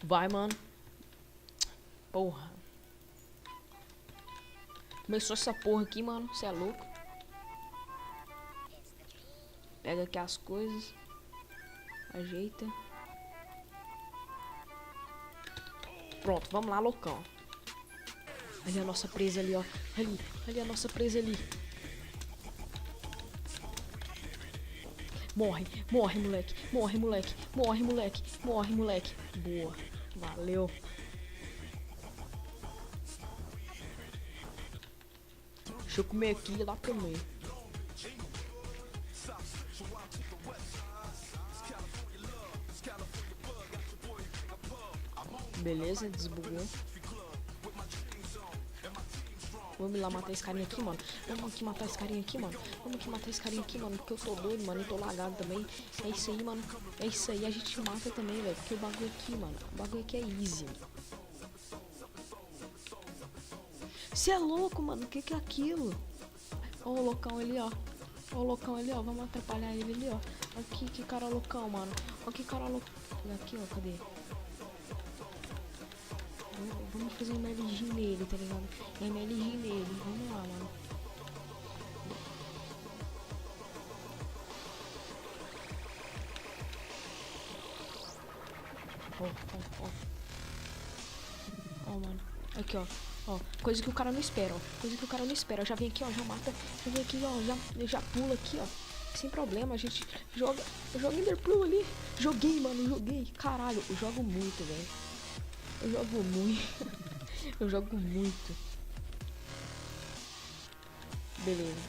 Vai, mano. Porra. Começou essa porra aqui, mano. Cê é louco. Pega aqui as coisas. Ajeita. Pronto, vamos lá, loucão. Ali a nossa presa ali, ó. Ali a nossa presa ali. Morre, morre, moleque. Morre, moleque. Morre, moleque. Morre, moleque. Boa. Valeu. Deixa eu comer aqui e lá comer. Beleza, desbugou. Vamos lá matar esse carinha aqui, mano. Vamos aqui matar esse carinha aqui, mano. Vamos aqui matar esse carinha aqui, mano. Porque eu tô doido, mano. Eu tô lagado também. É isso aí, mano. É isso aí. A gente mata também, velho. Porque o bagulho aqui, mano. O bagulho aqui é easy. Você é louco, mano. O que é aquilo? Ó o loucão ali, ó. Ó o loucão ali, ó. Vamos atrapalhar ele ali, ó. Aqui, que cara loucão, mano. Ó que cara loucão. Aqui, ó. Cadê? Vamos fazer um MLG nele, tá ligado? MLG nele. Vamos lá, mano. Ó, mano. Aqui, ó. Ó, coisa que o cara não espera, ó. Coisa que o cara não espera. Já vem aqui, ó. Já mata. Já vem aqui, ó. Já pula aqui, ó. Sem problema, a gente joga. Eu jogo Enderpearl ali. Joguei, mano. Joguei. Caralho, eu jogo muito, velho. Eu jogo muito. Eu jogo muito. Beleza.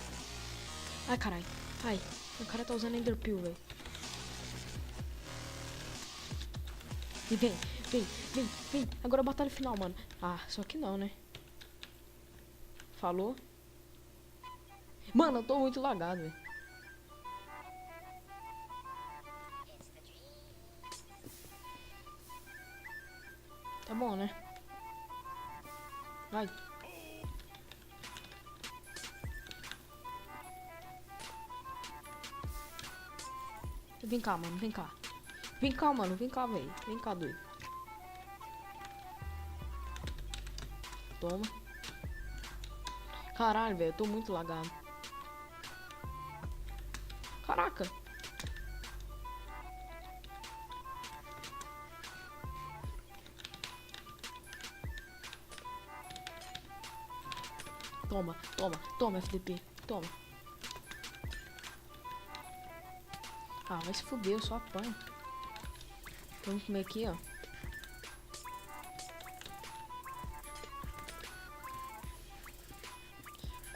Ai, caralho. Ai, o cara tá usando Enderpearl, velho. E vem. Agora a batalha final, mano. Ah, só que não, né? Falou? Mano, eu tô muito lagado, velho. Tá bom, né? Vai. Vem cá, mano, vem cá. Vem cá, mano, vem cá, velho. Vem cá, doido. Toma. Caralho, velho, eu tô muito lagado. Caraca. Toma, FDP. Toma. Ah, vai se fuder, eu só apanho. Vamos comer aqui, ó.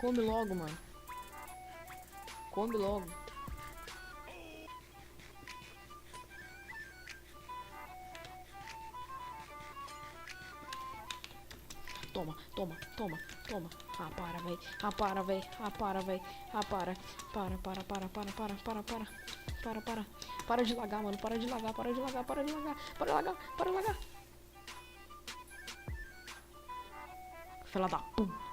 Come logo, mano. Come logo. Toma. Ah, para, véi. Para de lagar, mano. Para de lagar. Fila da puta.